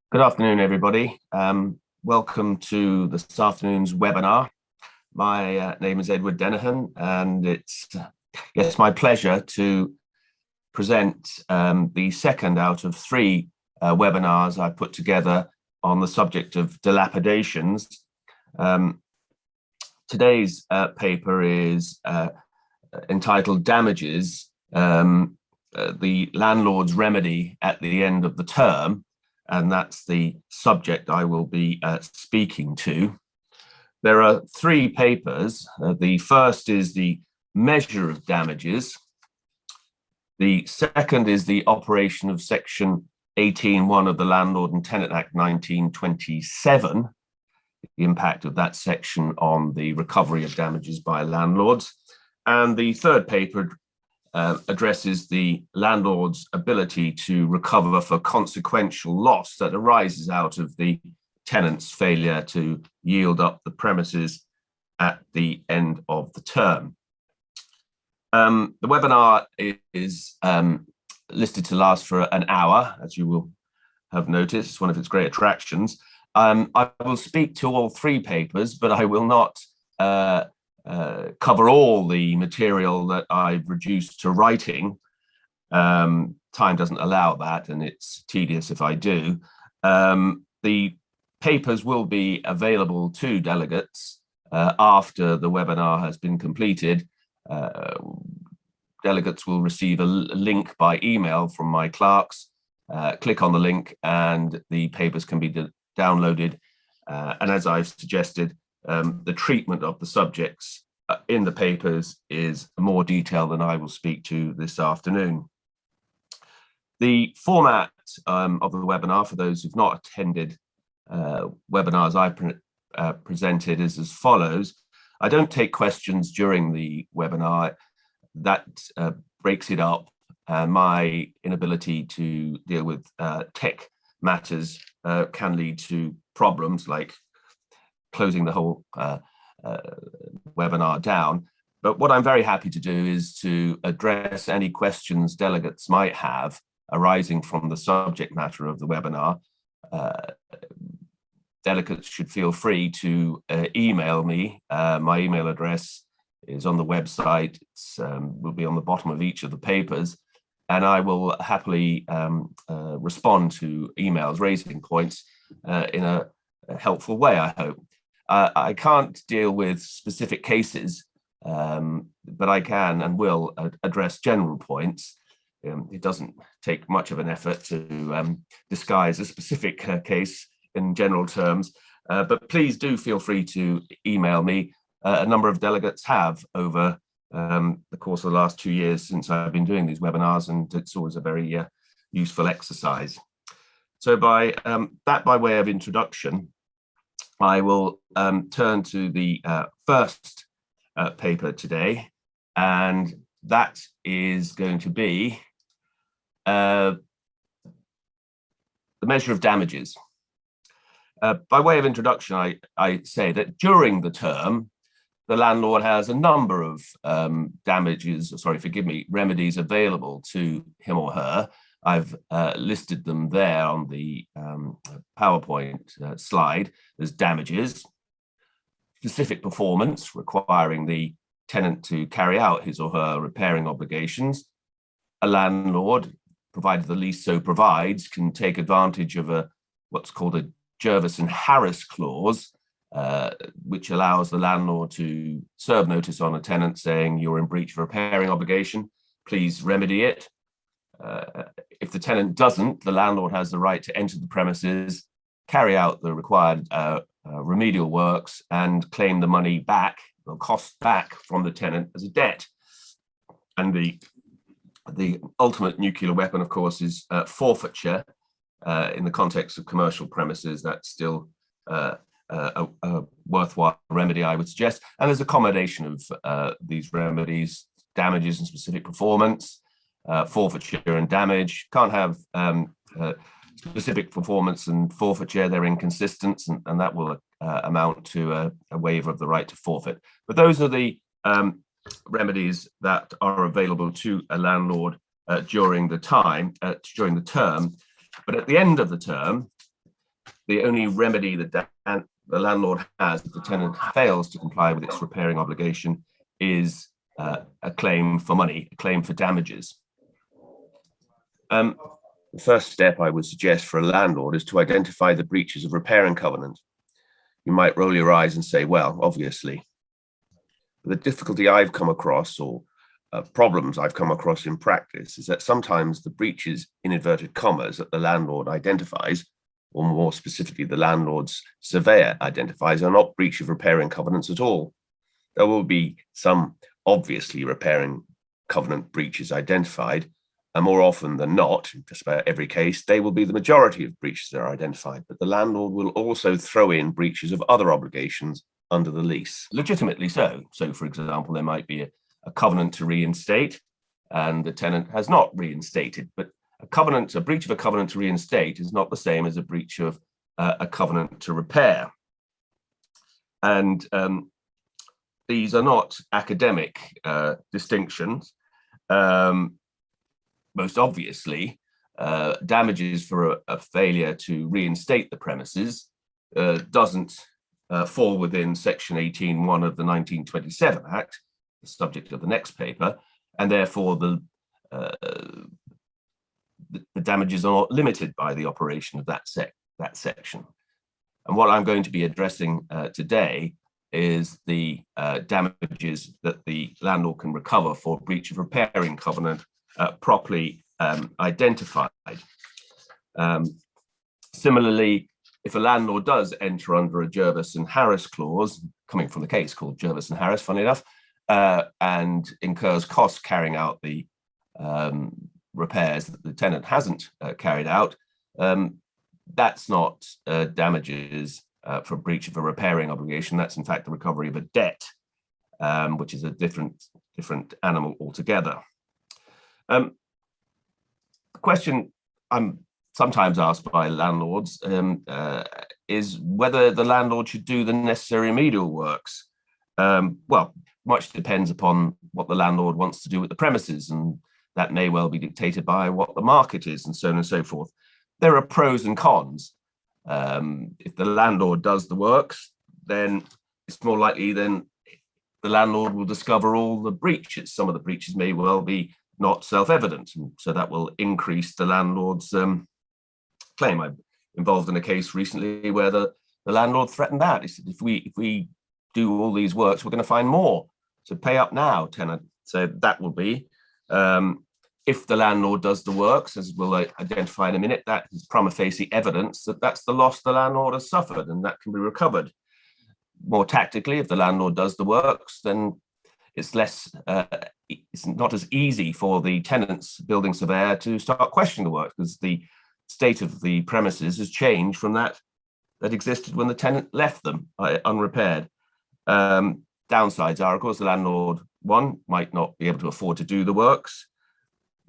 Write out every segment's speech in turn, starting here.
Good afternoon, everybody. Welcome to this afternoon's webinar. My name is Edward Denehan, and it's my pleasure to present the second out of three webinars I put together on the subject of dilapidations. Today's paper is entitled Damages, the Landlord's Remedy at the End of the Term. And that's the subject I will be speaking to. There are three papers. The first is the measure of damages. The second is the operation of Section 18(1) of the Landlord and Tenant Act 1927, the impact of that section on the recovery of damages by landlords. And the third paper addresses the landlord's ability to recover for consequential loss that arises out of the tenant's failure to yield up the premises at the end of the term. The webinar is listed to last for an hour, as you will have noticed. It's one of its great attractions. I will speak to all three papers, but I will not cover all the material that I've reduced to writing. Time doesn't allow that, and it's tedious if I do. The papers will be available to delegates after the webinar has been completed. Delegates will receive a link by email from my clerks. Click on the link and the papers can be downloaded. And as I've suggested, the treatment of the subjects in the papers is more detailed than I will speak to this afternoon. The format of the webinar, for those who've not attended webinars I've presented, is as follows. I don't take questions during the webinar. That breaks it up. My inability to deal with tech matters can lead to problems like closing the whole webinar down. But what I'm very happy to do is to address any questions delegates might have arising from the subject matter of the webinar. Delegates should feel free to email me. My email address is on the website. It will be on the bottom of each of the papers, and I will happily respond to emails raising points in a helpful way, I hope. I can't deal with specific cases, but I can and will address general points. It doesn't take much of an effort to disguise a specific case in general terms, but please do feel free to email me. A number of delegates have over the course of the last 2 years since I've been doing these webinars, and it's always a very useful exercise. So by way of introduction, I will turn to the first paper today, and that is going to be the measure of damages. By way of introduction, I say that during the term, the landlord has a number of remedies available to him or her. I've listed them there on the PowerPoint slide. There's damages, specific performance requiring the tenant to carry out his or her repairing obligations. A landlord, provided the lease so provides, can take advantage of what's called a Jervis and Harris clause, which allows the landlord to serve notice on a tenant saying you're in breach of a repairing obligation, please remedy it. If the tenant doesn't, the landlord has the right to enter the premises, carry out the required remedial works, and claim the money back, or cost back from the tenant as a debt. And the ultimate nuclear weapon, of course, is forfeiture. In the context of commercial premises, that's still a worthwhile remedy, I would suggest. And there's a combination of these remedies: damages and specific performance, forfeiture and damage. Can't have specific performance and forfeiture, they're inconsistent, and that will amount to a waiver of the right to forfeit. But those are the remedies that are available to a landlord during the term. But at the end of the term, the only remedy that the landlord has if the tenant fails to comply with its repairing obligation is a claim for money, a claim for damages. The first step I would suggest for a landlord is to identify the breaches of repairing covenant. You might roll your eyes and say, well, obviously. The difficulty I've come across, or problems I've come across in practice, is that sometimes the breaches, in inverted commas, that the landlord identifies, or more specifically, the landlord's surveyor identifies, are not breach of repairing covenants at all. There will be some obviously repairing covenant breaches identified, and more often than not, in just about every case, they will be the majority of breaches that are identified, but the landlord will also throw in breaches of other obligations under the lease, legitimately so. So, for example, there might be a covenant to reinstate, and the tenant has not reinstated, but a breach of a covenant to reinstate is not the same as a breach of a covenant to repair. And these are not academic distinctions. Most obviously, damages for a failure to reinstate the premises doesn't fall within Section 18(1) of the 1927 Act, the subject of the next paper, and therefore the damages are not limited by the operation of that section. And what I'm going to be addressing today is the damages that the landlord can recover for breach of repairing covenant properly identified. Similarly, if a landlord does enter under a Jervis and Harris clause, coming from the case called Jervis and Harris, funnily enough, and incurs costs carrying out the repairs that the tenant hasn't carried out, that's not damages for breach of a repairing obligation. That's in fact the recovery of a debt, which is a different animal altogether. The question I'm sometimes asked by landlords is whether the landlord should do the necessary remedial works. Well, much depends upon what the landlord wants to do with the premises, and that may well be dictated by what the market is, and so on and so forth. There are pros and cons. If the landlord does the works, then it's more likely then the landlord will discover all the breaches. Some of the breaches may well be not self-evident, and so that will increase the landlord's claim. I'm involved in a case recently where the landlord threatened that. He said, if we do all these works, we're going to find more. So pay up now, tenant. So that will be, if the landlord does the works, as we'll identify in a minute, that is prima facie evidence that that's the loss the landlord has suffered, and that can be recovered. More tactically, if the landlord does the works, then it's not as easy for the tenant's building surveyor to start questioning the work, because the state of the premises has changed from that existed when the tenant left them unrepaired. Downsides are, of course, the landlord, one, might not be able to afford to do the works.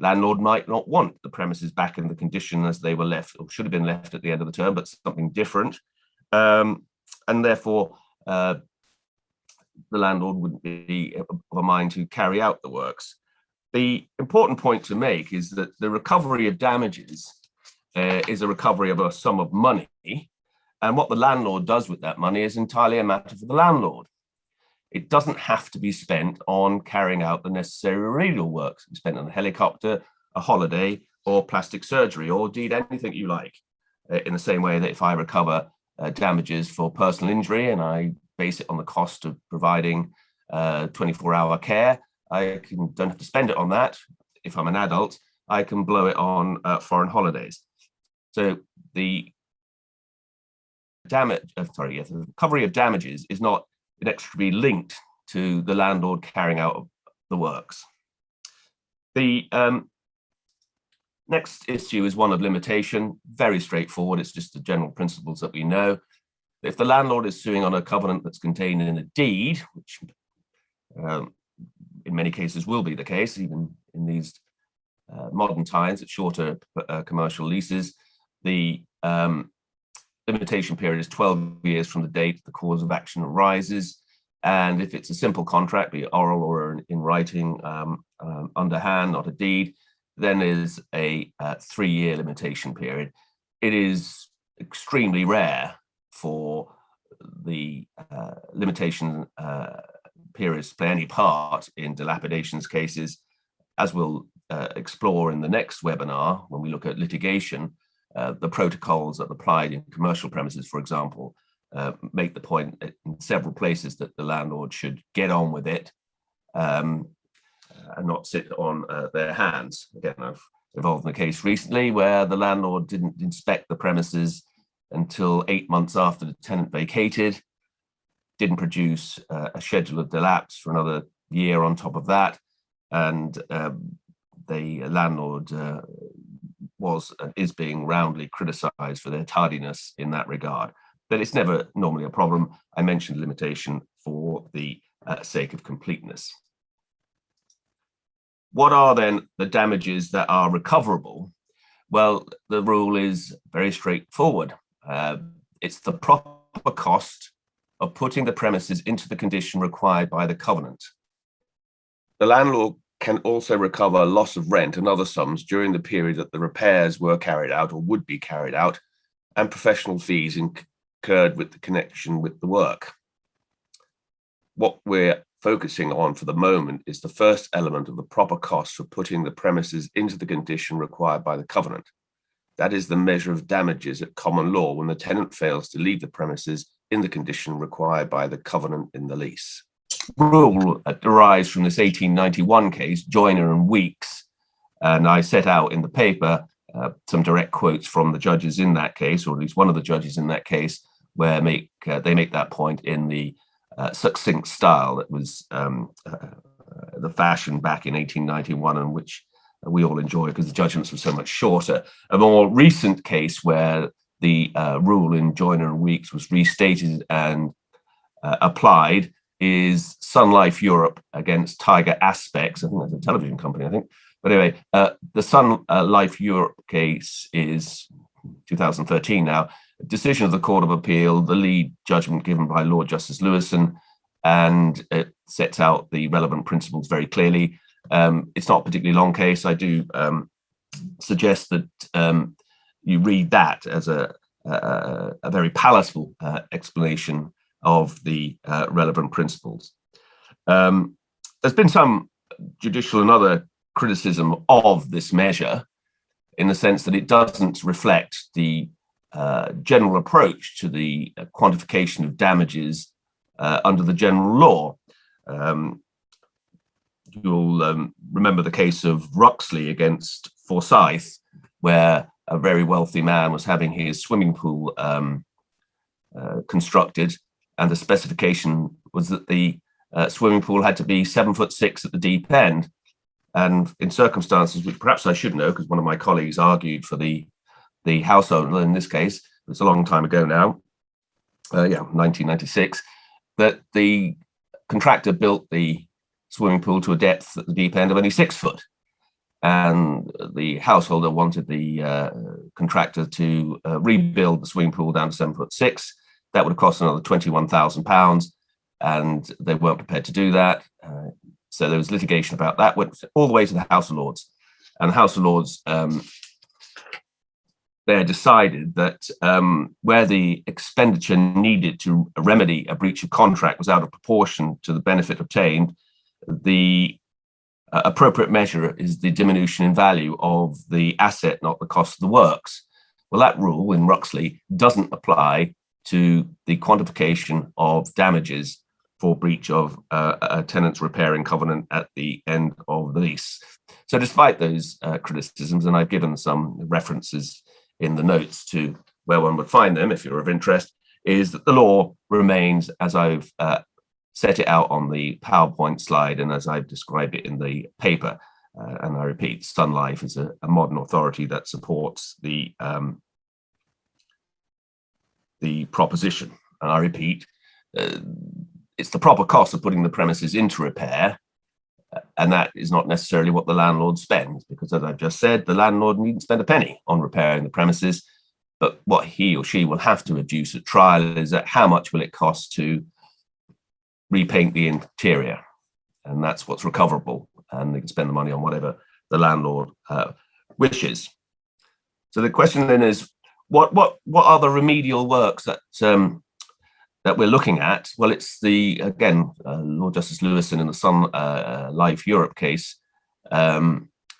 Landlord might not want the premises back in the condition as they were left, or should have been left at the end of the term, but something different. And therefore, the landlord wouldn't be of a mind to carry out the works. The important point to make is that the recovery of damages is a recovery of a sum of money, and what the landlord does with that money is entirely a matter for the landlord. It doesn't have to be spent on carrying out the necessary remedial works. It's spent on a helicopter, a holiday, or plastic surgery, or indeed anything you like. In the same way that if I recover damages for personal injury and I base it on the cost of providing 24-hour care, I don't have to spend it on that. If I'm an adult, I can blow it on foreign holidays. So the recovery of damages is not inextricably linked to the landlord carrying out the works. The next issue is one of limitation. Very straightforward. It's just the general principles that we know. If the landlord is suing on a covenant that's contained in a deed, which in many cases will be the case, even in these modern times at shorter commercial leases, the limitation period is 12 years from the date the cause of action arises. And if it's a simple contract, be it oral or in writing, underhand, not a deed, then there's a 3-year limitation period. It is extremely rare for the limitation periods to play any part in dilapidations cases. As we'll explore in the next webinar, when we look at litigation, the protocols that applied in commercial premises, for example, make the point in several places that the landlord should get on with it and not sit on their hands. Again, I've involved in a case recently where the landlord didn't inspect the premises until 8 months after the tenant vacated, didn't produce a schedule of delapse for another year on top of that, and the landlord was and is being roundly criticised for their tardiness in that regard. But it's never normally a problem. I mentioned limitation for the sake of completeness. What are then the damages that are recoverable? Well, the rule is very straightforward. It's the proper cost of putting the premises into the condition required by the covenant. The landlord can also recover loss of rent and other sums during the period that the repairs were carried out or would be carried out, and professional fees incurred with the connection with the work. What we're focusing on for the moment is the first element of the proper cost for putting the premises into the condition required by the covenant. That is the measure of damages at common law when the tenant fails to leave the premises in the condition required by the covenant in the lease. Rule derives from this 1891 case, Joyner and Weeks, and I set out in the paper some direct quotes from the judges in that case, or at least one of the judges in that case, where they make that point in the succinct style that was the fashion back in 1891, and which we all enjoy because the judgments were so much shorter. A more recent case where the rule in Joyner and Weeks was restated and applied is Sun Life Europe against Tiger Aspects. I think that's a television company, I think. But anyway, the Sun Life Europe case is 2013 now. Decision of the Court of Appeal, the lead judgment given by Lord Justice Lewison, and it sets out the relevant principles very clearly. It's not a particularly long case. I do suggest that you read that as a very palatable explanation of the relevant principles. There's been some judicial and other criticism of this measure in the sense that it doesn't reflect the general approach to the quantification of damages under the general law. You'll remember the case of Ruxley against Forsyth, where a very wealthy man was having his swimming pool constructed, and the specification was that the swimming pool had to be 7'6" at the deep end. And in circumstances which perhaps I should know, because one of my colleagues argued for the house owner in this case, it's a long time ago now, 1996, that the contractor built the swimming pool to a depth at the deep end of only 6 foot. And the householder wanted the contractor to rebuild the swimming pool down to 7'6". That would have cost another £21,000, and they weren't prepared to do that. So there was litigation about that, went all the way to the House of Lords. And the House of Lords there decided that where the expenditure needed to remedy a breach of contract was out of proportion to the benefit obtained, the appropriate measure is the diminution in value of the asset, not the cost of the works. Well, that rule in Ruxley doesn't apply to the quantification of damages for breach of a tenant's repairing covenant at the end of the lease. So despite those criticisms, and I've given some references in the notes to where one would find them if you're of interest, is that the law remains as I've set it out on the PowerPoint slide and as I've described it in the paper. And I repeat, Sun Life is a modern authority that supports the proposition. And I repeat, it's the proper cost of putting the premises into repair, and that is not necessarily what the landlord spends, because as I've just said, the landlord needn't spend a penny on repairing the premises, but what he or she will have to adduce at trial is that how much will it cost to repaint the interior, and that's what's recoverable, and they can spend the money on whatever the landlord wishes. So the question then is, What are the remedial works that we're looking at? Well, it's again, Lord Justice Lewison in the Sun Life Europe case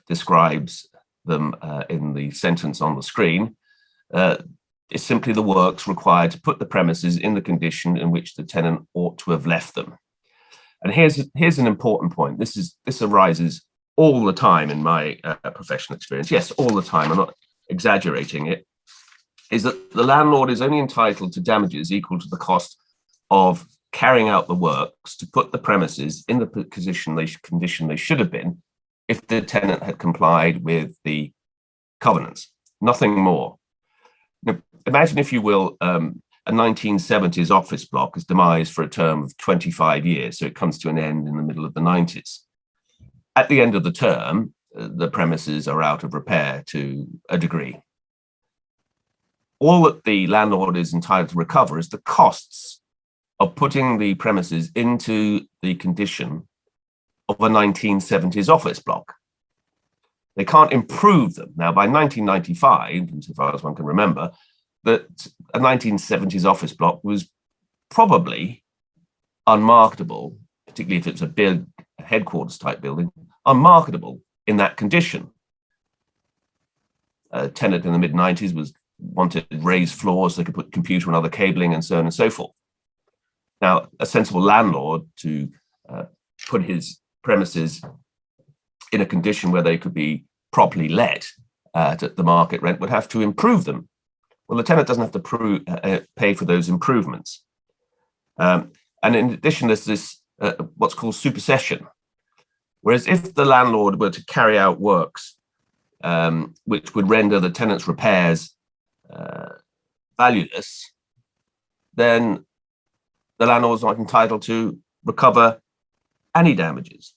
describes them in the sentence on the screen. It's simply the works required to put the premises in the condition in which the tenant ought to have left them. And here's an important point. This arises all the time in my professional experience. Yes, all the time. I'm not exaggerating it. Is that the landlord is only entitled to damages equal to the cost of carrying out the works to put the premises in the condition they should have been if the tenant had complied with the covenants. Nothing more. Now, imagine, if you will, a 1970s office block is demised for a term of 25 years, so it comes to an end in the middle of the 90s. At the end of the term, the premises are out of repair to a degree. All that the landlord is entitled to recover is the costs of putting the premises into the condition of a 1970s office block. They can't improve them. Now, by 1995, insofar as one can remember, that a 1970s office block was probably unmarketable, particularly if it's a big headquarters type building, unmarketable in that condition. A tenant in the mid-90s wanted raised floors so they could put computer and other cabling and so on and so forth. Now, a sensible landlord to put his premises in a condition where they could be properly let at the market rent would have to improve them. Well, the tenant doesn't have to pay for those improvements. And in addition, there's this what's called supersession. Whereas if the landlord were to carry out works which would render the tenant's repairs valueless, then the landlord is not entitled to recover any damages.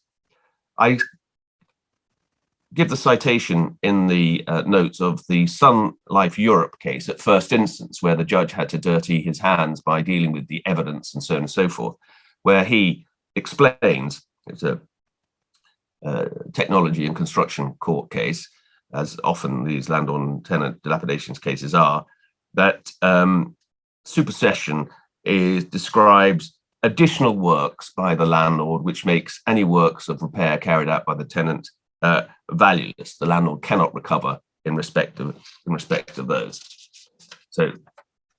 I give the citation in the notes of the Sun Life Europe case at first instance, where the judge had to dirty his hands by dealing with the evidence and so on and so forth, where he explains, it's a technology and construction court case, as often these landlord and tenant dilapidations cases are, that supersession describes additional works by the landlord, which makes any works of repair carried out by the tenant valueless. The landlord cannot recover in respect of those. So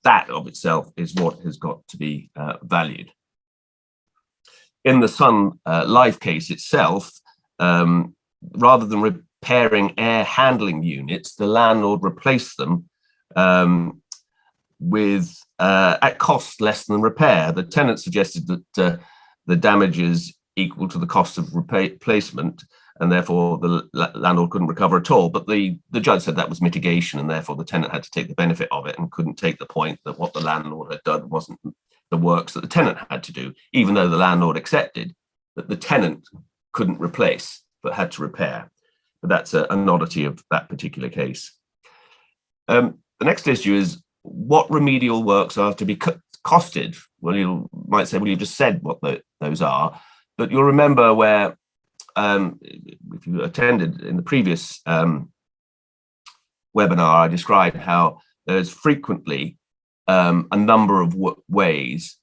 that of itself is what has got to be valued. In the Sun Life case itself, rather than repairing air handling units, the landlord replaced them with at cost less than repair. The tenant suggested that the damages equal to the cost of replacement, and therefore the landlord couldn't recover at all. But the judge said that was mitigation, and therefore the tenant had to take the benefit of it and couldn't take the point that what the landlord had done wasn't the works that the tenant had to do, even though the landlord accepted that the tenant couldn't replace but had to repair. But that's an oddity of that particular case. The next issue is what remedial works are to be costed. Well, you might say, well, you just said what those are, but you'll remember where, if you attended in the previous webinar, I described how there's frequently a number of ways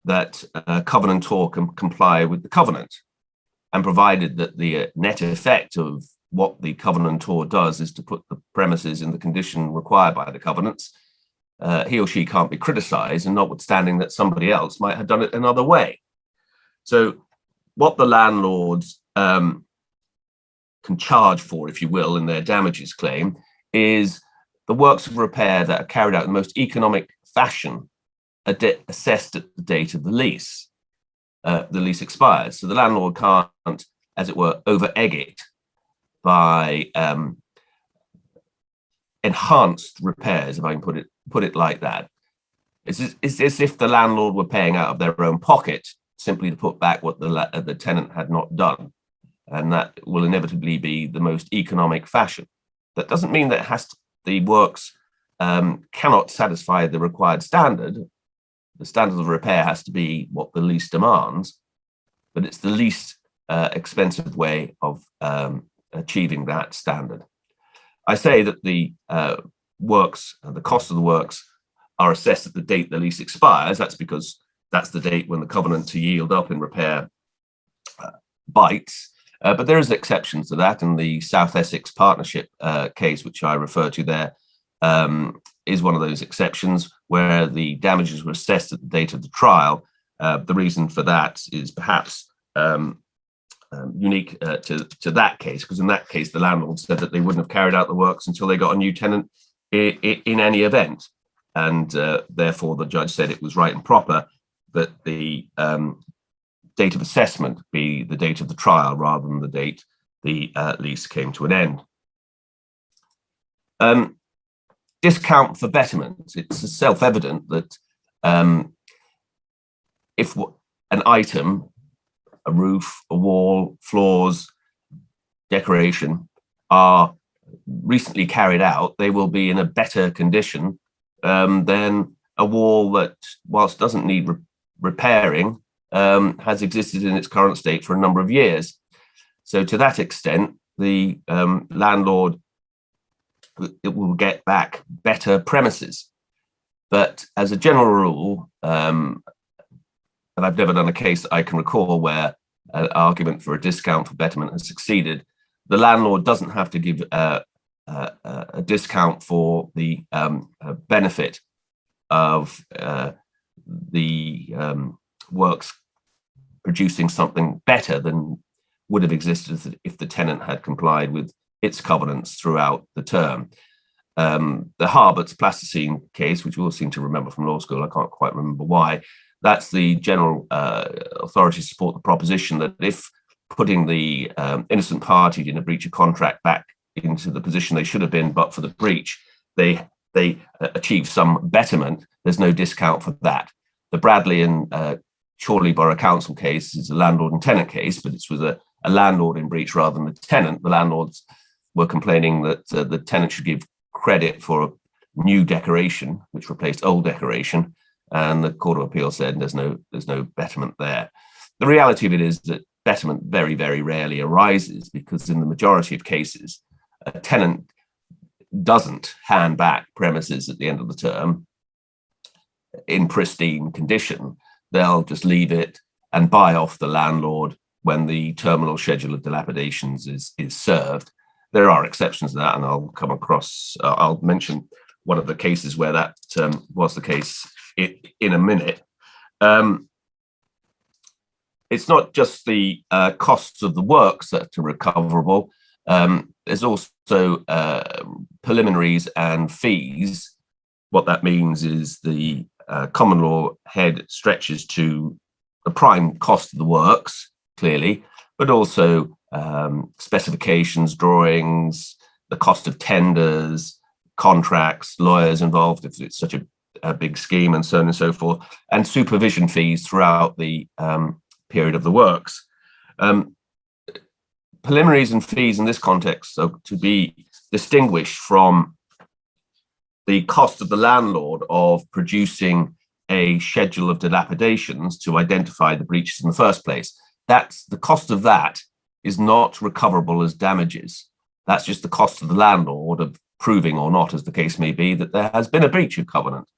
that a covenantor can comply with the covenant, and provided that the net effect of what the covenantor does is to put the premises in the condition required by the covenants, he or she can't be criticized, and notwithstanding that somebody else might have done it another way. So what the landlords can charge for, if you will, in their damages claim is the works of repair that are carried out in the most economic fashion assessed at the date of the lease. The lease expires. So the landlord can't, as it were, over-egg it by enhanced repairs, if I can put it like that. It's as if the landlord were paying out of their own pocket simply to put back what the tenant had not done, and that will inevitably be the most economic fashion. That doesn't mean that the works cannot satisfy the required standard. The standard of repair has to be what the lease demands, but it's the least expensive way of achieving that standard. I say that the works, the cost of the works are assessed at the date the lease expires. That's because that's the date when the covenant to yield up in repair bites. But there is exceptions to that, and the South Essex Partnership case, which I refer to there, is one of those exceptions where the damages were assessed at the date of the trial. The reason for that is perhaps unique to that case, because in that case, the landlord said that they wouldn't have carried out the works until they got a new tenant in any event. And therefore, the judge said it was right and proper that the date of assessment be the date of the trial rather than the date the lease came to an end. Discount for betterment. It's self-evident that if an item, a roof, a wall, floors, decoration, are recently carried out, they will be in a better condition than a wall that, whilst doesn't need repairing, has existed in its current state for a number of years. So to that extent, the landlord will get back better premises. But as a general rule, and I've never done a case that I can recall where an argument for a discount for betterment has succeeded, the landlord doesn't have to give a discount for the benefit of the works producing something better than would have existed if the tenant had complied with its covenants throughout the term. The Harbert's plasticine case, which we all seem to remember from law school, I can't quite remember why, that's the general authority support the proposition that if putting the innocent party in a breach of contract back into the position they should have been but for the breach, they achieve some betterment, there's no discount for that. The Bradley and Chorley Borough Council case is a landlord and tenant case, but it's with a landlord in breach rather than the tenant. The landlords were complaining that the tenant should give credit for a new decoration, which replaced old decoration, and the Court of Appeal said there's no betterment there. The reality of it is that betterment very, very rarely arises because in the majority of cases, a tenant doesn't hand back premises at the end of the term in pristine condition. They'll just leave it and buy off the landlord when the terminal schedule of dilapidations is served. There are exceptions to that, and I'll mention one of the cases where that was the case in a minute. It's not just the costs of the works that are recoverable. There's also preliminaries and fees. What that means is the common law head stretches to the prime cost of the works, clearly, but also specifications, drawings, the cost of tenders, contracts, lawyers involved if it's such a big scheme, and so on and so forth, and supervision fees throughout the period of the works. Preliminaries and fees in this context are to be distinguished from the cost of the landlord of producing a schedule of dilapidations to identify the breaches in the first place. That's the cost of that is not recoverable as damages. That's just the cost of the landlord of proving or not, as the case may be, that there has been a breach of covenant.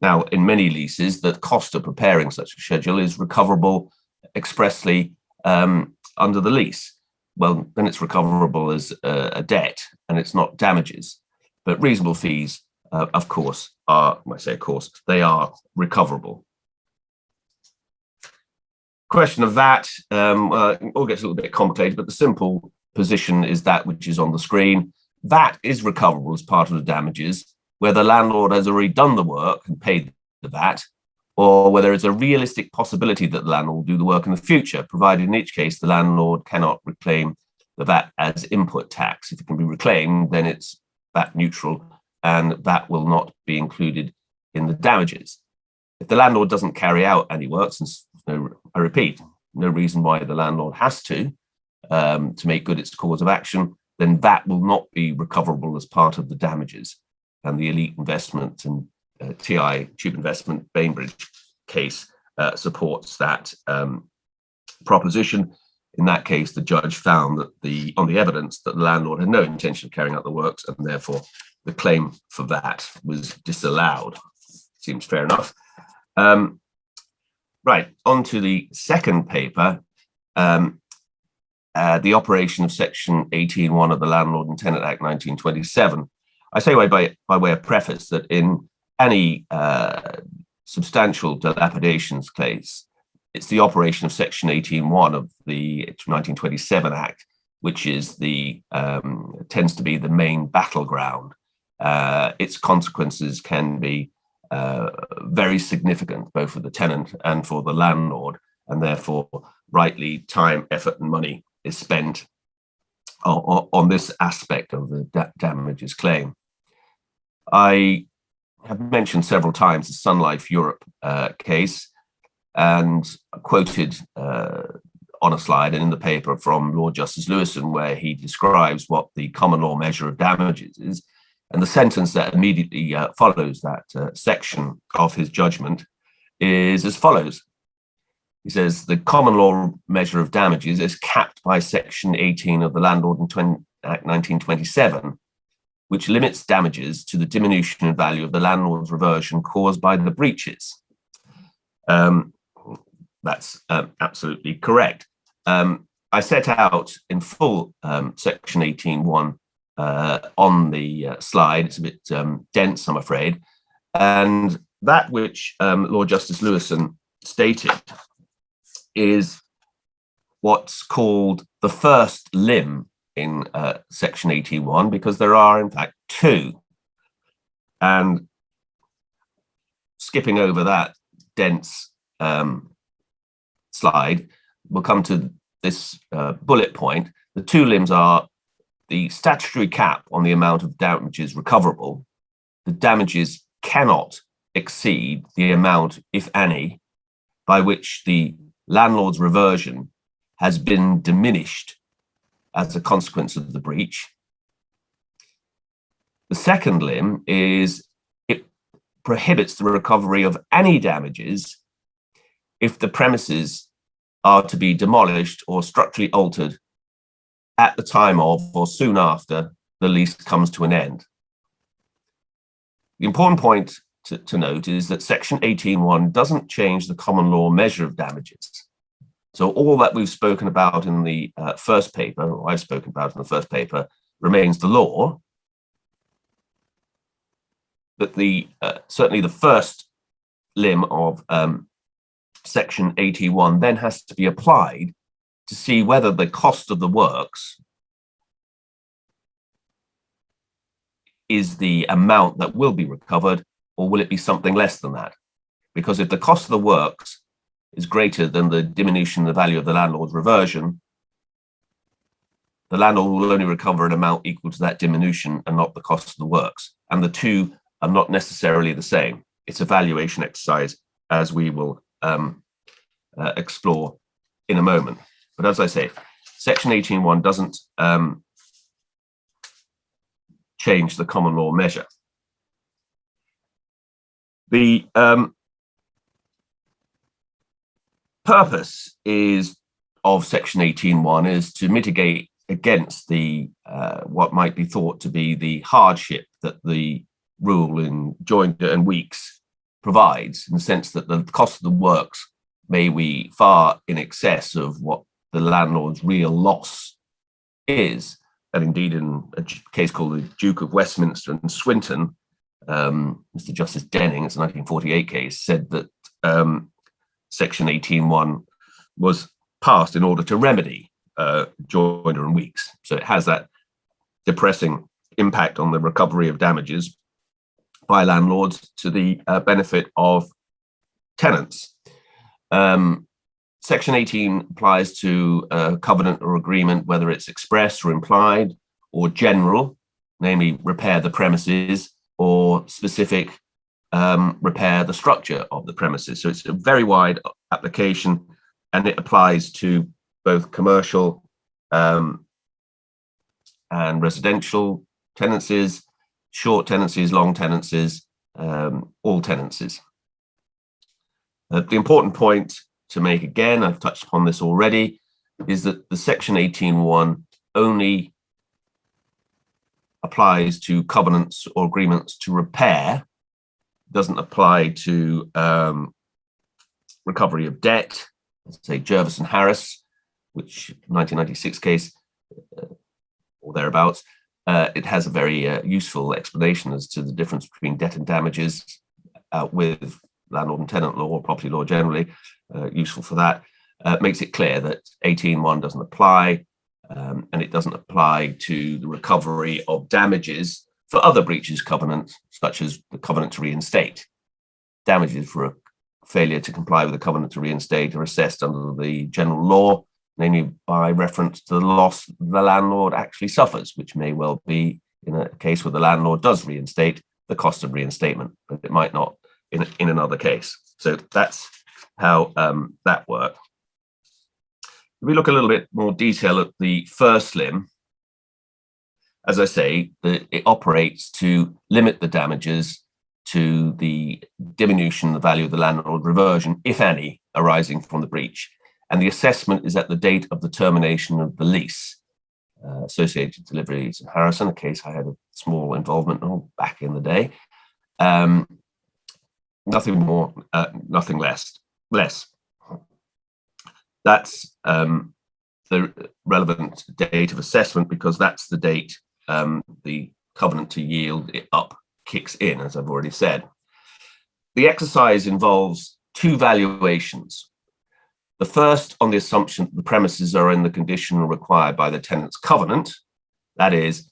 Now, in many leases, the cost of preparing such a schedule is recoverable expressly under the lease. Well, then it's recoverable as a debt and it's not damages. But reasonable fees, of course, when I say of course, they are recoverable. Question of that, it all gets a little bit complicated, but the simple position is that which is on the screen. That is recoverable as part of the damages, where the landlord has already done the work and paid the VAT, or whether it's a realistic possibility that the landlord will do the work in the future, provided in each case the landlord cannot reclaim the VAT as input tax. If it can be reclaimed, then it's VAT neutral, and that will not be included in the damages. If the landlord doesn't carry out any works, and I repeat, no reason why the landlord has to make good its cause of action, then that will not be recoverable as part of the damages. And the Elite Investment and TI Tube Investment Bainbridge case supports that proposition. In that case, the judge found that on the evidence that the landlord had no intention of carrying out the works, and therefore the claim for that was disallowed. Seems fair enough. Right, on to the second paper, the operation of Section 18(1) of the Landlord and Tenant Act 1927. I say by way of preface that in any substantial dilapidations case, it's the operation of Section 18(1) of the 1927 Act, which is tends to be the main battleground. Its consequences can be very significant, both for the tenant and for the landlord, and therefore rightly time, effort, and money is spent on this aspect of the damages claim. I have mentioned several times the Sun Life Europe case, and quoted on a slide and in the paper from Lord Justice Lewison, where he describes what the common law measure of damages is. And the sentence that immediately follows that section of his judgment is as follows. He says, the common law measure of damages is capped by Section 18 of the Landlord and Tenant Act 1927, which limits damages to the diminution in value of the landlord's reversion caused by the breaches. That's absolutely correct. I set out in full Section 18(1) on the slide. It's a bit dense, I'm afraid. And that which Lord Justice Lewison stated is what's called the first limb in Section 18(1), because there are, in fact, two. And skipping over that dense slide, we'll come to this bullet point. The two limbs are the statutory cap on the amount of damages recoverable. The damages cannot exceed the amount, if any, by which the landlord's reversion has been diminished as a consequence of the breach. The second limb is it prohibits the recovery of any damages if the premises are to be demolished or structurally altered at the time of or soon after the lease comes to an end. The important point to note is that Section 18(1) doesn't change the common law measure of damages. So all that we've spoken about in the first paper, or I've spoken about in the first paper, remains the law. But certainly the first limb of Section 18(1) then has to be applied to see whether the cost of the works is the amount that will be recovered, or will it be something less than that? Because if the cost of the works is greater than the diminution in the value of the landlord's reversion, the landlord will only recover an amount equal to that diminution and not the cost of the works. And the two are not necessarily the same. It's a valuation exercise, as we will explore in a moment. But as I say, Section 18(1) doesn't change the common law measure. The purpose of Section 18(1) is to mitigate against the what might be thought to be the hardship that the rule in Joinder and Weeks provides, in the sense that the cost of the works may be far in excess of what the landlord's real loss is. And indeed, in a case called the Duke of Westminster and Swinton, Mr. Justice Denehan, it's a 1948 case, said that Section 18(1) was passed in order to remedy Joinder and Weeks. So it has that depressing impact on the recovery of damages by landlords to the benefit of tenants. Section 18 applies to a covenant or agreement, whether it's express or implied or general, namely repair the premises, or specific, repair the structure of the premises. So it's a very wide application, and it applies to both commercial and residential tenancies, short tenancies, long tenancies, all tenancies. The important point to make, again, I've touched upon this already, is that the Section 18(1) only applies to covenants or agreements to repair, doesn't apply to recovery of debt. Let's say Jervis and Harris, which 1996 case or thereabouts. It has a very useful explanation as to the difference between debt and damages with landlord and tenant law or property law generally, useful for that. Makes it clear that 18.1 doesn't apply, and it doesn't apply to the recovery of damages for other breaches covenants, such as the covenant to reinstate. Damages for a failure to comply with the covenant to reinstate are assessed under the general law, namely by reference to the loss the landlord actually suffers, which may well be, in a case where the landlord does reinstate, the cost of reinstatement, but it might not in another case. So that's how that works. If we look a little bit more detail at the first limb, as I say, it operates to limit the damages to the diminution of the value of the landlord reversion, if any, arising from the breach. And the assessment is at the date of the termination of the lease. Associated Deliveries and Harrison, a case I had a small involvement in back in the day. Nothing more, nothing less. That's the relevant date of assessment, because that's the date the covenant to yield it up kicks in, as I've already said. The exercise involves two valuations. The first on the assumption that the premises are in the condition required by the tenant's covenant. That is,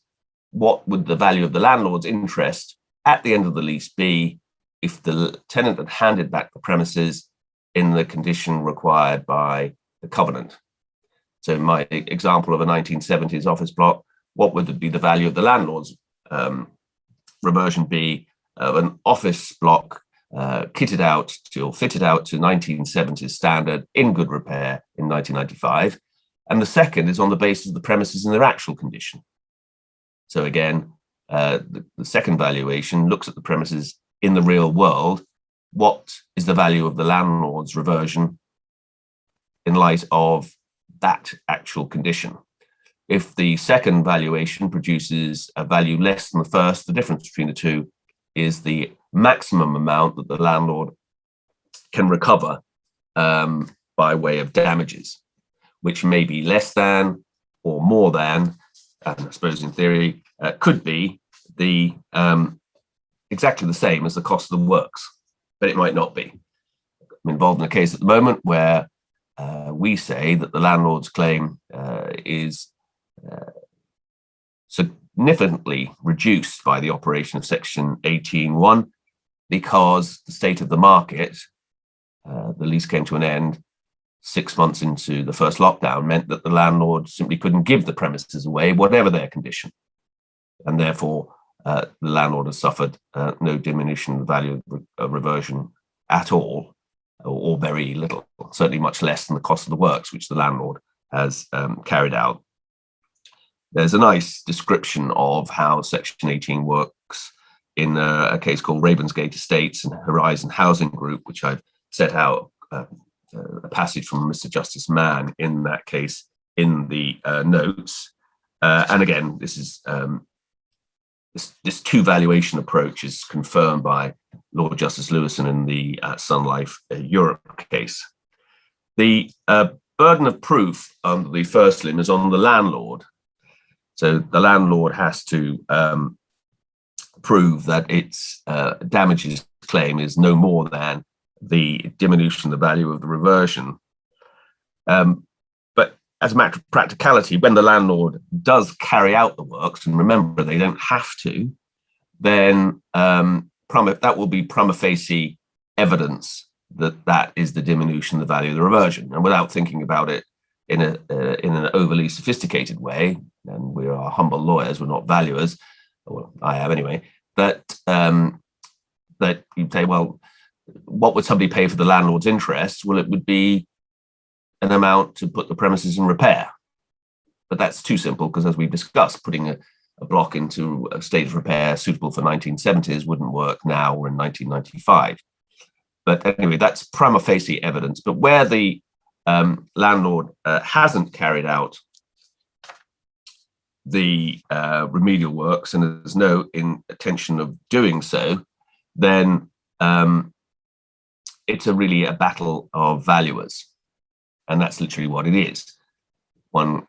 what would the value of the landlord's interest at the end of the lease be if the tenant had handed back the premises in the condition required by the covenant? So in my example of a 1970s office block, what would be the value of the landlord's reversion be of an office block fitted out to 1970s standard in good repair in 1995? And the second is on the basis of the premises in their actual condition. So again, the second valuation looks at the premises in the real world. What is the value of the landlord's reversion in light of that actual condition? If the second valuation produces a value less than the first, the difference between the two is the maximum amount that the landlord can recover by way of damages, which may be less than or more than, and I suppose in theory, could be the exactly the same as the cost of the works, but it might not be. I'm involved in a case at the moment where we say that the landlord's claim is significantly reduced by the operation of Section 18.1 because the state of the market, the lease came to an end 6 months into the first lockdown, meant that the landlord simply couldn't give the premises away, whatever their condition. And therefore, the landlord has suffered no diminution in the value of reversion at all, or very little, certainly much less than the cost of the works which the landlord has carried out. There's a nice description of how Section 18 works in a case called Ravensgate Estates and Horizon Housing Group, which I've set out a passage from Mr. Justice Mann in that case in the notes. And again, this is this two valuation approach is confirmed by Lord Justice Lewison in the Sun Life Europe case. The burden of proof under the first limb is on the landlord. So the landlord has to prove that its damages claim is no more than the diminution of the value of the reversion. But as a matter of practicality, when the landlord does carry out the works, and remember they don't have to, then that will be prima facie evidence that that is the diminution of the value of the reversion. And without thinking about it in an overly sophisticated way, and we are humble lawyers, we're not valuers, well, I am anyway, that you'd say, well, what would somebody pay for the landlord's interest? Well, it would be an amount to put the premises in repair. But that's too simple, because as we've discussed, putting a block into a state of repair suitable for 1970s wouldn't work now or in 1995. But anyway, that's prima facie evidence. But where the landlord hasn't carried out the remedial works and there's no intention of doing so, then it's really a battle of valuers. And that's literally what it is. One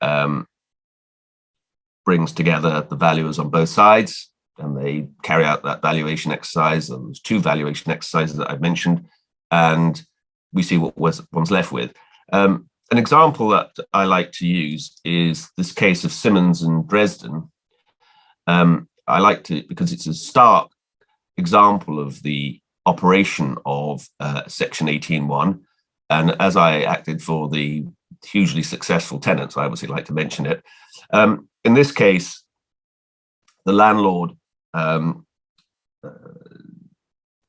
brings together the valuers on both sides and they carry out that valuation exercise. And there's two valuation exercises that I've mentioned, and we see what one's left with. An example that I like to use is this case of Simmons and Dresden. I like to, because it's a stark example of the operation of Section 18.1. And as I acted for the hugely successful tenants, I obviously like to mention it. In this case, the landlord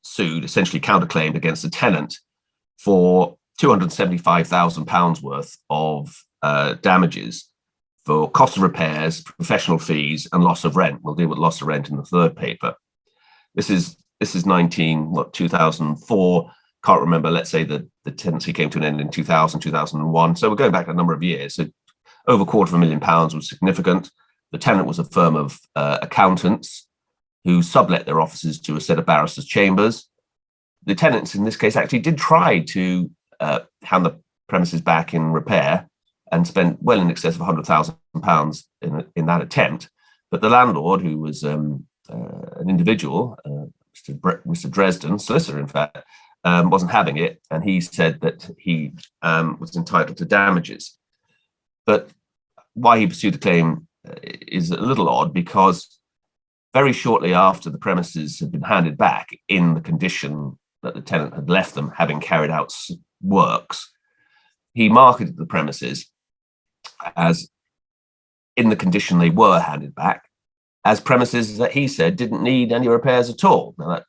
sued, essentially counterclaimed against the tenant for £275,000 worth of damages for cost of repairs, professional fees, and loss of rent. We'll deal with loss of rent in the third paper. This is 2004. Can't remember. Let's say the tenancy came to an end in 2000, 2001. So we're going back a number of years. So over £250,000 was significant. The tenant was a firm of accountants who sublet their offices to a set of barristers' chambers. The tenants in this case actually did try to hand the premises back in repair and spent well in excess of £100,000 in that attempt. But the landlord, who was an individual, Mr. Dresden, solicitor in fact, wasn't having it, and he said that he was entitled to damages. But why he pursued the claim is a little odd, because very shortly after the premises had been handed back in the condition that the tenant had left them, having carried out works, he marketed the premises as, in the condition they were handed back, as premises that he said didn't need any repairs at all. Now, that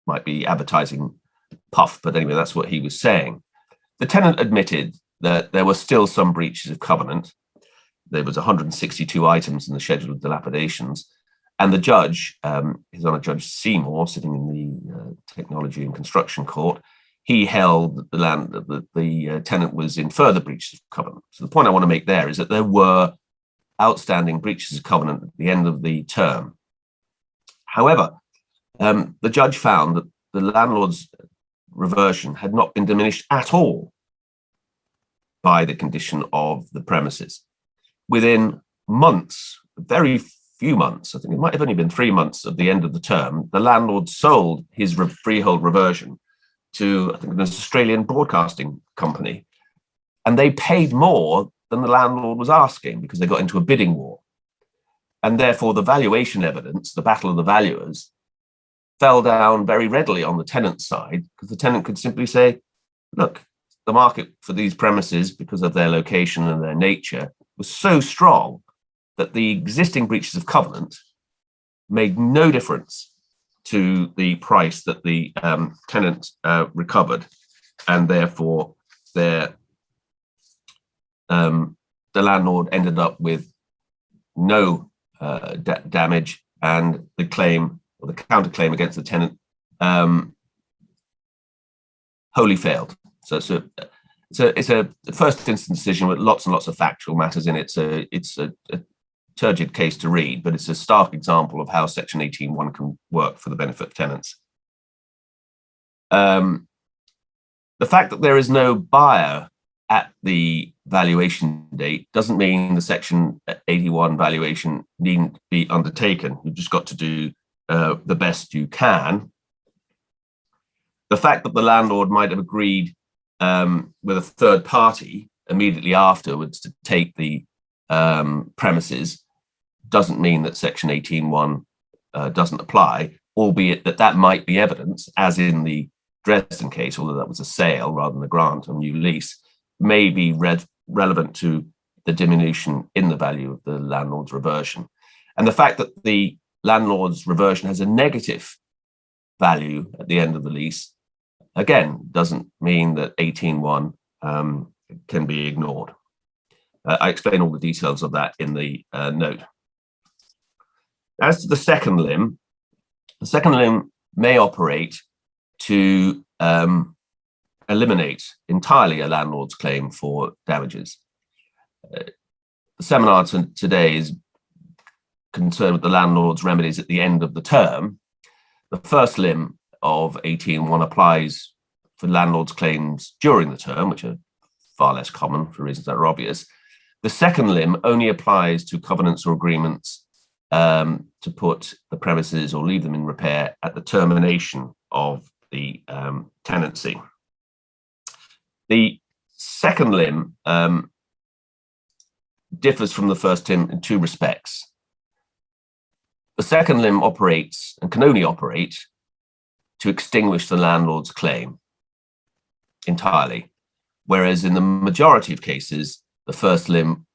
might be advertising puff, but anyway, that's what he was saying. The tenant admitted that there were still some breaches of covenant. There was 162 items in the schedule of dilapidations, and the judge, His Honour Judge Seymour, sitting in the Technology and Construction Court, he held that the tenant was in further breaches of covenant. So the point I want to make there is that there were outstanding breaches of covenant at the end of the term. However, the judge found that the landlord's reversion had not been diminished at all by the condition of the premises. Within months, very few months, I think it might have only been 3 months of the end of the term, the landlord sold his freehold reversion to, I think, an Australian broadcasting company. And they paid more than the landlord was asking because they got into a bidding war. And therefore, the valuation evidence, the battle of the valuers, fell down very readily on the tenant's side, because the tenant could simply say, look, the market for these premises, because of their location and their nature, was so strong that the existing breaches of covenant made no difference to the price that the tenant recovered, and therefore the landlord ended up with no damage, and the claim, or the counterclaim against the tenant, wholly failed. So it's a first instance decision with lots and lots of factual matters in it. So it's a turgid case to read, but it's a stark example of how Section 18.1 can work for the benefit of tenants. The fact that there is no buyer at the valuation date doesn't mean the Section 81 valuation needn't be undertaken. You've just got to do the best you can. The fact that the landlord might have agreed with a third party immediately afterwards to take the premises doesn't mean that Section 18.1 doesn't apply, albeit that might be evidence, as in the Dresden case, although that was a sale rather than a grant on new lease, may be relevant to the diminution in the value of the landlord's reversion. And the fact that the landlord's reversion has a negative value at the end of the lease, again, doesn't mean that 18.1 can be ignored. I explain all the details of that in the note. As to the second limb may operate to eliminate entirely a landlord's claim for damages. The seminar today is concerned with the landlord's remedies at the end of the term, the first limb of 18.1 applies for landlord's claims during the term, which are far less common for reasons that are obvious. The second limb only applies to covenants or agreements to put the premises or leave them in repair at the termination of the tenancy. The second limb differs from the first limb in two respects. The second limb operates and can only operate to extinguish the landlord's claim entirely, whereas in the majority of cases, the first limb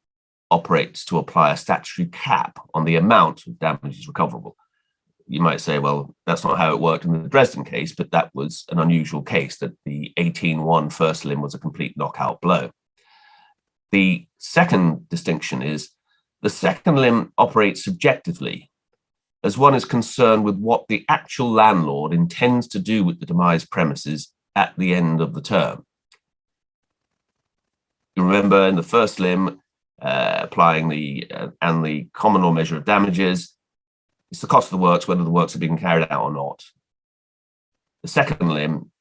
operates to apply a statutory cap on the amount of damages recoverable. You might say, well, that's not how it worked in the Dresden case, but that was an unusual case, that the 18.1 first limb was a complete knockout blow. The second distinction is the second limb operates subjectively, as one is concerned with what the actual landlord intends to do with the demised premises at the end of the term. You remember in the first limb, applying the common law measure of damages, it's the cost of the works, whether the works are being carried out or not. The second limb,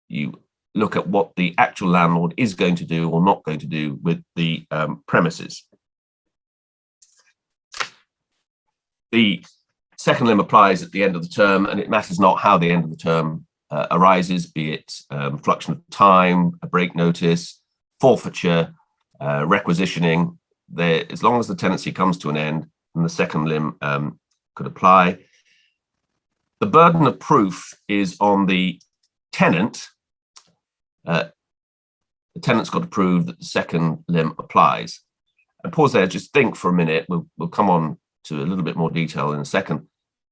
you look at what the actual landlord is going to do or not going to do with the premises. The second limb applies at the end of the term, and it matters not how the end of the term arises, be it fluxion of time, a break notice, forfeiture, requisitioning. As long as the tenancy comes to an end, and the second limb could apply. The burden of proof is on the tenant. The tenant's got to prove that the second limb applies. And pause there, just think for a minute. We'll come on to a little bit more detail in a second.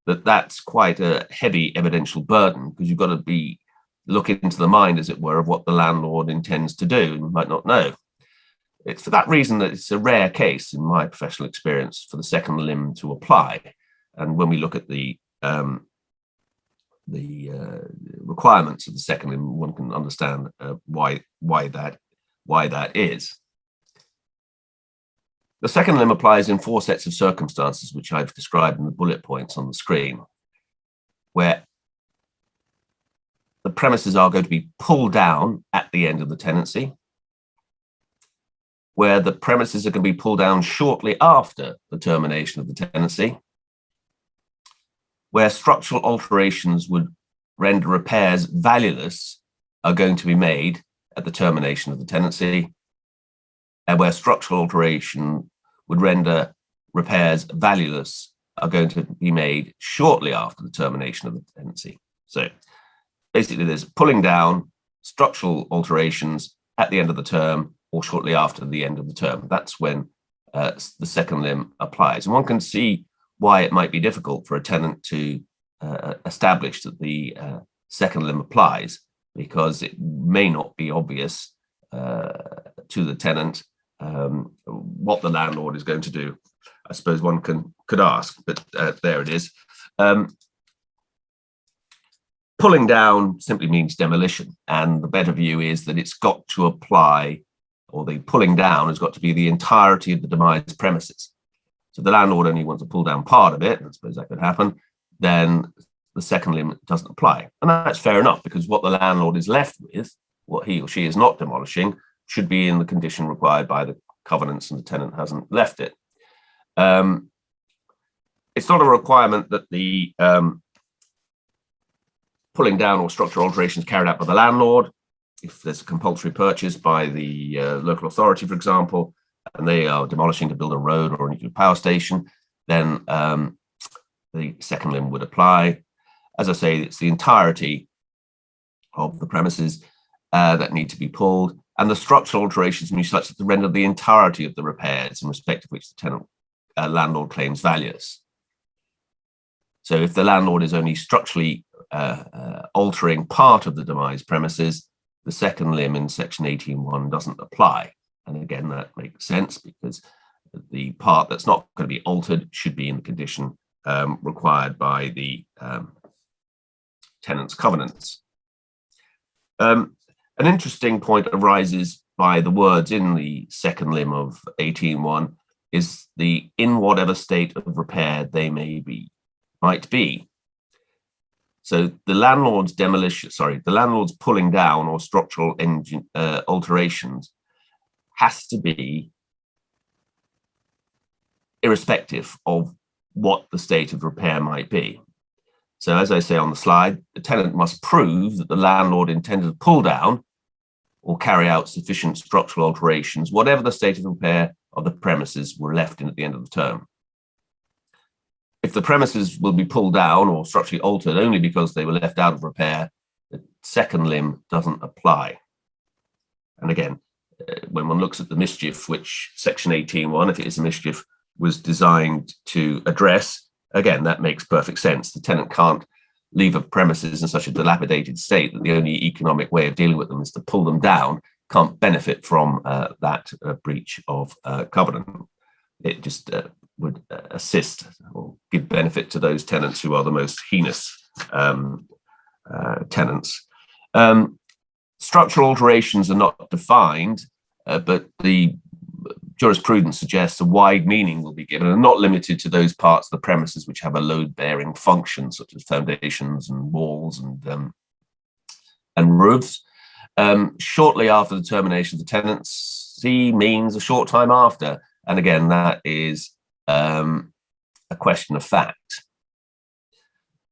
That's quite a heavy evidential burden, because you've got to look into the mind, as it were, of what the landlord intends to do, and you might not know. It's for that reason that it's a rare case, in my professional experience, for the second limb to apply. And when we look at the requirements of the second limb, one can understand why that is. The second limb applies in four sets of circumstances, which I've described in the bullet points on the screen, where the premises are going to be pulled down at the end of the tenancy, where the premises are going to be pulled down shortly after the termination of the tenancy, where structural alterations would render repairs valueless are going to be made at the termination of the tenancy, and where structural alteration would render repairs valueless are going to be made shortly after the termination of the tenancy. So basically there's pulling down, structural alterations at the end of the term or shortly after the end of the term. That's when the second limb applies. And one can see why it might be difficult for a tenant to establish that the second limb applies, because it may not be obvious to the tenant what the landlord is going to do. I suppose one could ask, but there it is. Pulling down simply means demolition, and the better view is that it's got to apply, or the pulling down has got to be the entirety of the demised premises. So the landlord only wants to pull down part of it, I suppose that could happen, then the second limb doesn't apply. And that's fair enough, because what the landlord is left with, what he or she is not demolishing, should be in the condition required by the covenants, and the tenant hasn't left it. It's not a requirement that the pulling down or structural alterations carried out by the landlord. If there's a compulsory purchase by the local authority, for example, and they are demolishing to build a road or a nuclear power station, then the second limb would apply. As I say, it's the entirety of the premises that need to be pulled, and the structural alterations may be such that to render the entirety of the repairs in respect of which the tenant landlord claims valueless. So if the landlord is only structurally altering part of the demised premises, the second limb in section 18.1 doesn't apply. And again, that makes sense, because the part that's not going to be altered should be in the condition required by the tenant's covenants. An interesting point arises by the words in the second limb of 18.1, is in whatever state of repair they might be. So the landlord's pulling down or structural alterations has to be irrespective of what the state of repair might be. So as I say on the slide, the tenant must prove that the landlord intended to pull down or carry out sufficient structural alterations, whatever the state of repair of the premises were left in at the end of the term. If the premises will be pulled down or structurally altered only because they were left out of repair, the second limb doesn't apply. And again, when one looks at the mischief, which Section 18.1, if it is a mischief, was designed to address, again, that makes perfect sense. The tenant can't leave a premises in such a dilapidated state that the only economic way of dealing with them is to pull them down, can't benefit from that breach of covenant. It just would assist or give benefit to those tenants who are the most heinous tenants. Structural alterations are not defined, but the jurisprudence suggests a wide meaning will be given and not limited to those parts of the premises which have a load-bearing function, such as foundations and walls and roofs. Shortly after the termination of the tenancy means a short time after. And again, that is a question of fact.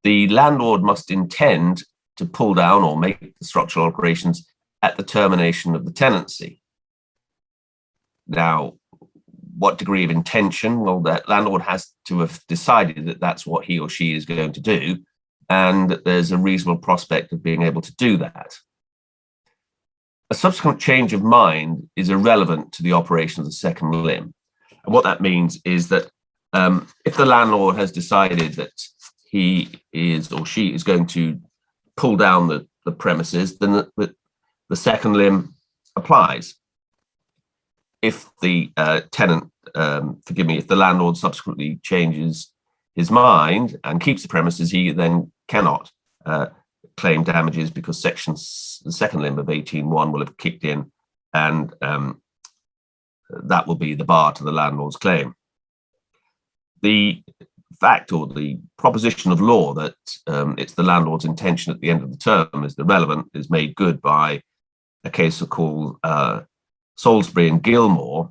The landlord must intend to pull down or make the structural alterations at the termination of the tenancy. Now, what degree of intention? Well, that landlord has to have decided that that's what he or she is going to do, and that there's a reasonable prospect of being able to do that. A subsequent change of mind is irrelevant to the operation of the second limb. And what that means is that if the landlord has decided that he is or she is going to pull down the premises, then the second limb applies. If the tenant, if the landlord subsequently changes his mind and keeps the premises, he then cannot claim damages because the second limb of 18.1 will have kicked in, and that will be the bar to the landlord's claim. The fact or the proposition of law that it's the landlord's intention at the end of the term is irrelevant is made good by a case called Salisbury and Gilmore.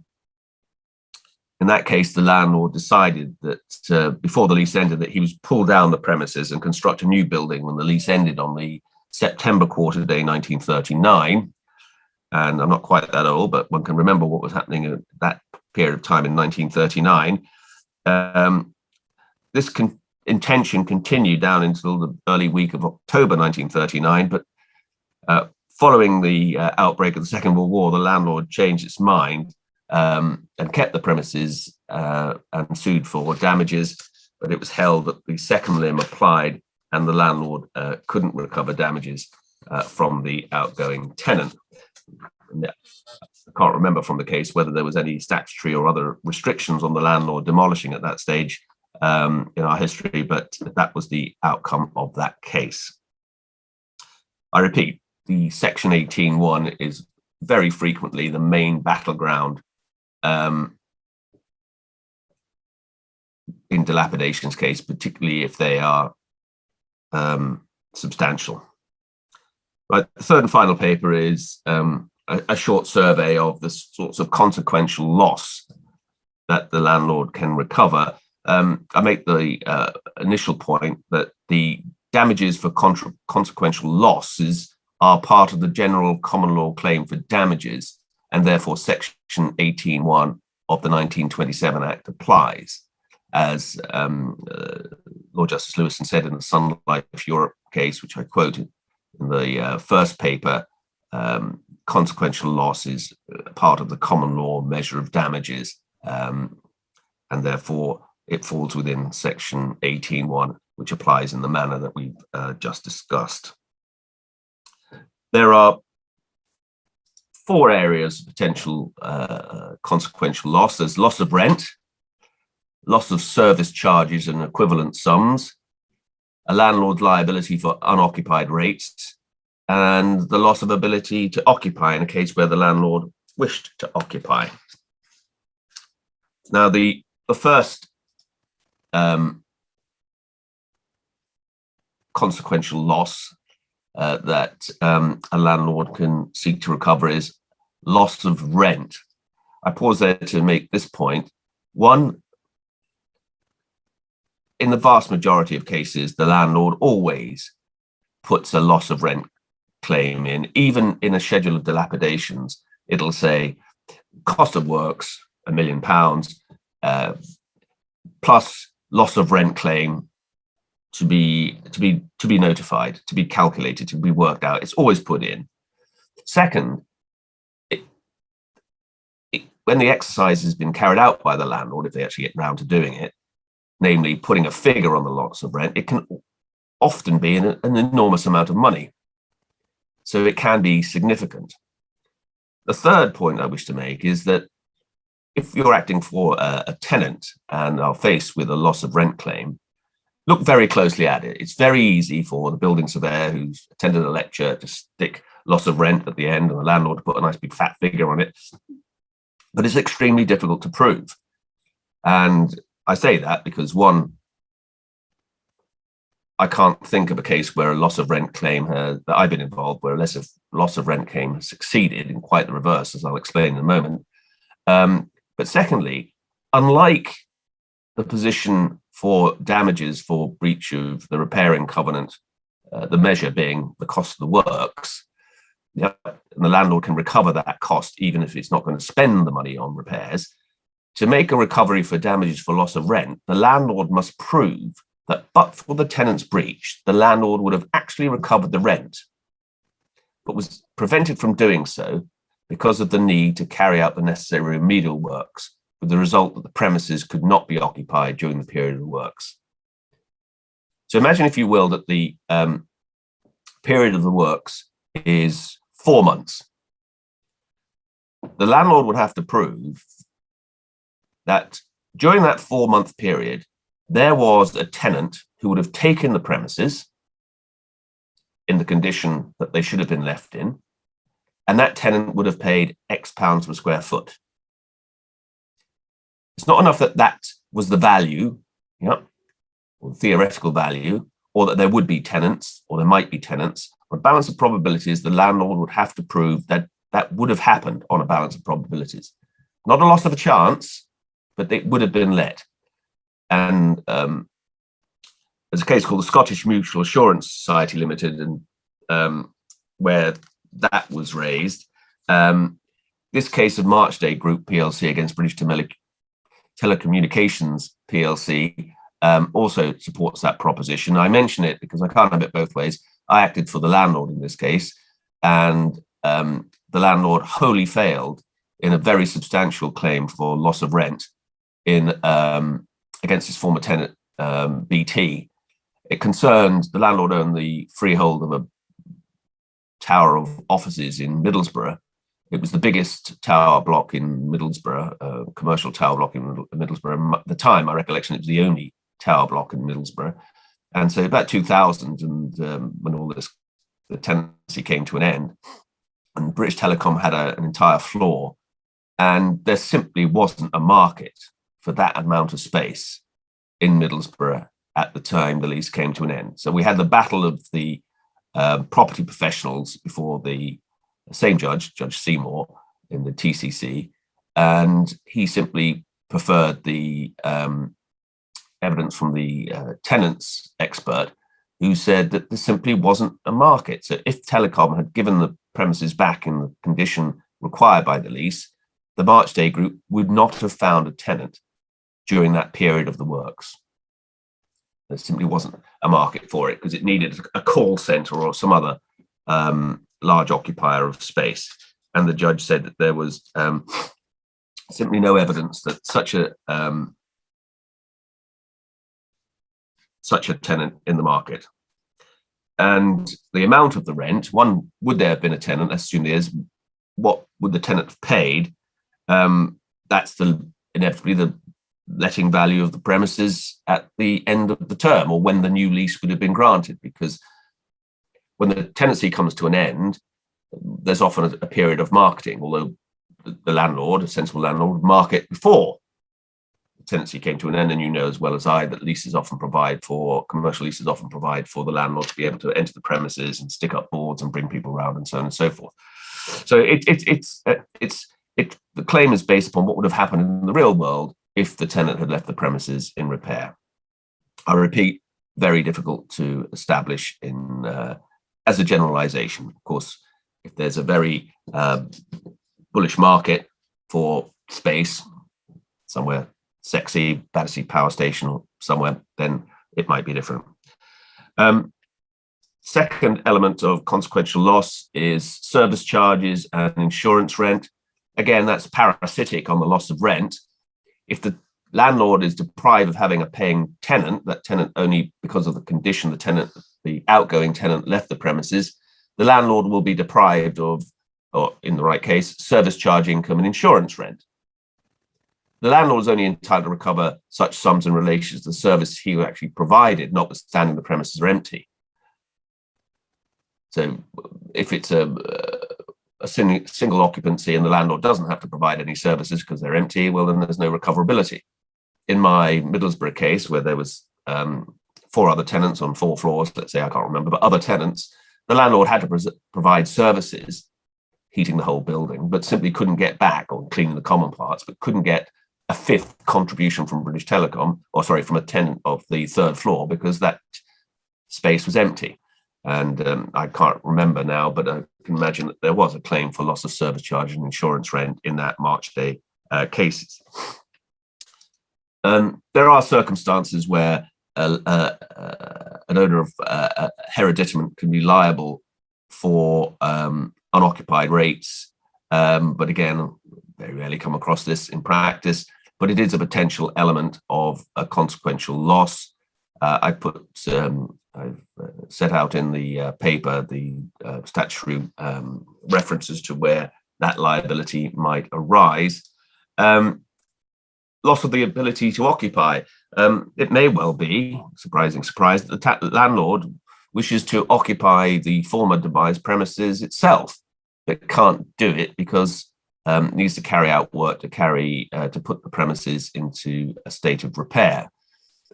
In that case, the landlord decided that before the lease ended that he was pull down the premises and construct a new building when the lease ended on the September quarter day 1939. And I'm not quite that old, but one can remember what was happening at that period of time in 1939. This intention continued down until the early week of October 1939, but following the outbreak of the Second World War, the landlord changed its mind and kept the premises and sued for damages, but it was held that the second limb applied and the landlord couldn't recover damages from the outgoing tenant. I can't remember from the case whether there was any statutory or other restrictions on the landlord demolishing at that stage in our history, but that was the outcome of that case. I repeat, the Section 18.1 is very frequently the main battleground in dilapidations case, particularly if they are substantial. Right, the third and final paper is a short survey of the sorts of consequential loss that the landlord can recover. I make the initial point that the damages for consequential losses are part of the general common law claim for damages, and therefore Section 18.1 of the 1927 Act applies. As Lord Justice Lewison said in the Sun Life Europe case, which I quoted in the first paper, consequential loss is part of the common law measure of damages, and therefore it falls within Section 18.1, which applies in the manner that we've just discussed. There are four areas of potential consequential loss. There's loss of rent, loss of service charges and equivalent sums, a landlord's liability for unoccupied rates, and the loss of ability to occupy in a case where the landlord wished to occupy. Now, the first consequential loss that a landlord can seek to recover is loss of rent. I pause there to make this point. One, in the vast majority of cases, the landlord always puts a loss of rent claim in. Even in a schedule of dilapidations, it'll say cost of works £1 million plus loss of rent claim to be notified, to be calculated, to be worked out. It's always put in. Second, when the exercise has been carried out by the landlord, if they actually get round to doing it, namely putting a figure on the loss of rent, it can often be an enormous amount of money. So it can be significant. The third point I wish to make is that if you're acting for a tenant and are faced with a loss of rent claim, look very closely at it. It's very easy for the building surveyor who's attended a lecture to stick loss of rent at the end and the landlord to put a nice big fat figure on it. But it's extremely difficult to prove. And I say that because, one, I can't think of a case where a loss of rent claim that I've been involved where a loss of rent claim has succeeded, in quite the reverse, as I'll explain in a moment. But secondly, unlike the position for damages for breach of the repairing covenant, the measure being the cost of the works, and the landlord can recover that cost even if it's not going to spend the money on repairs. To make a recovery for damages for loss of rent, the landlord must prove that but for the tenant's breach, the landlord would have actually recovered the rent, but was prevented from doing so because of the need to carry out the necessary remedial works, with the result that the premises could not be occupied during the period of the works. So imagine, if you will, that the period of the works is 4 months. The landlord would have to prove that during that 4-month period, there was a tenant who would have taken the premises in the condition that they should have been left in, and that tenant would have paid X pounds per square foot. It's not enough that that was the value, or theoretical value, or that there would be tenants, or there might be tenants. On a balance of probabilities, the landlord would have to prove that that would have happened on a balance of probabilities. Not a loss of a chance, but it would have been let. And there's a case called the Scottish Mutual Assurance Society Limited, and where that was raised. This case of Marchday Group PLC against British Telecommunications PLC also supports that proposition. I mention it because I can't have it both ways. I acted for the landlord in this case, and the landlord wholly failed in a very substantial claim for loss of rent against his former tenant, BT. It concerned, the landlord owned the freehold of a tower of offices in Middlesbrough. It was the biggest tower block in Middlesbrough, commercial tower block in Middlesbrough. At the time, my recollection, it was the only tower block in Middlesbrough. And so about 2000, and when all this, the tenancy came to an end, and British Telecom had an entire floor, and there simply wasn't a market for that amount of space in Middlesbrough at the time the lease came to an end. So we had the battle of the property professionals before the same judge, Judge Seymour, in the TCC, and he simply preferred the evidence from the tenants expert, who said that there simply wasn't a market. So if Telecom had given the premises back in the condition required by the lease, the Marchday Group would not have found a tenant during that period of the works. There simply wasn't a market for it because it needed a call center or some other large occupier of space. And the judge said that there was simply no evidence that such a tenant in the market. And the amount of the rent, one, would there have been a tenant? Let's assume there is. What would the tenant have paid? That's inevitably the letting value of the premises at the end of the term, or when the new lease would have been granted, because when the tenancy comes to an end, there's often a period of marketing, although the landlord, a sensible landlord, would market before tenancy came to an end, and you know as well as I that commercial leases often provide for the landlord to be able to enter the premises and stick up boards and bring people around and so on and so forth. So the claim is based upon what would have happened in the real world if the tenant had left the premises in repair. I repeat, very difficult to establish as a generalization. Of course, if there's a very bullish market for space somewhere sexy, Battersea Power Station or somewhere, then it might be different. Second element of consequential loss is service charges and insurance rent. Again, that's parasitic on the loss of rent. If the landlord is deprived of having a paying tenant, that tenant only because of the condition the outgoing tenant left the premises, the landlord will be deprived of, or in the right case, service charge income and insurance rent. The landlord is only entitled to recover such sums in relation to the service he actually provided, notwithstanding the premises are empty. So if it's a single occupancy and the landlord doesn't have to provide any services because they're empty, well, then there's no recoverability. In my Middlesbrough case, where there was 4 other tenants on 4 floors, let's say, I can't remember, but other tenants, the landlord had to provide services, heating the whole building, but simply couldn't get back, or cleaning the common parts, but couldn't get a 5th contribution from British Telecom, from a tenant of the 3rd floor, because that space was empty. And I can't remember now, but I can imagine that there was a claim for loss of service charge and insurance rent in that March Day cases. There are circumstances where an owner of hereditament can be liable for unoccupied rates, but again, very rarely come across this in practice, but it is a potential element of a consequential loss. I've set out in the paper the statutory references to where that liability might arise. Loss of the ability to occupy. It may well be, surprising surprise, that the landlord wishes to occupy the former demised premises itself, but can't do it because it needs to carry out work to put the premises into a state of repair.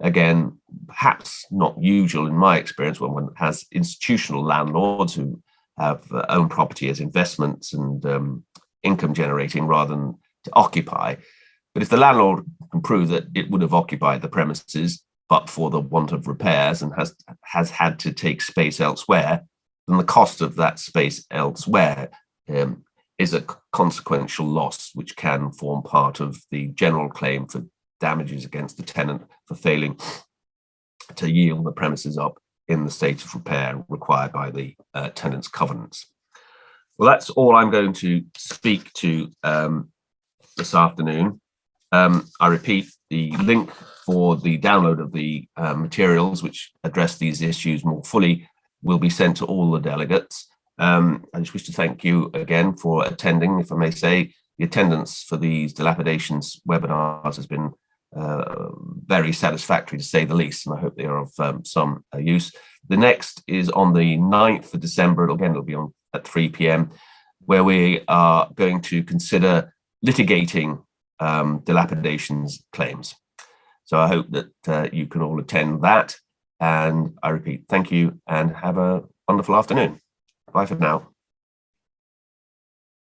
Again, perhaps not usual in my experience when one has institutional landlords who have own property as investments and income generating rather than to occupy. But if the landlord can prove that it would have occupied the premises, but for the want of repairs and has had to take space elsewhere, then the cost of that space elsewhere is a consequential loss, which can form part of the general claim for damages against the tenant for failing to yield the premises up in the state of repair required by the tenant's covenants. Well, that's all I'm going to speak to this afternoon. I repeat, the link for the download of the materials which address these issues more fully will be sent to all the delegates. I just wish to thank you again for attending. If I may say, the attendance for these Dilapidations webinars has been very satisfactory, to say the least, and I hope they are of some use. The next is on the 9th of December. It'll be on at 3 p.m, where we are going to consider litigating dilapidations claims. So I hope that you can all attend that. And I repeat, thank you and have a wonderful afternoon. Bye for now.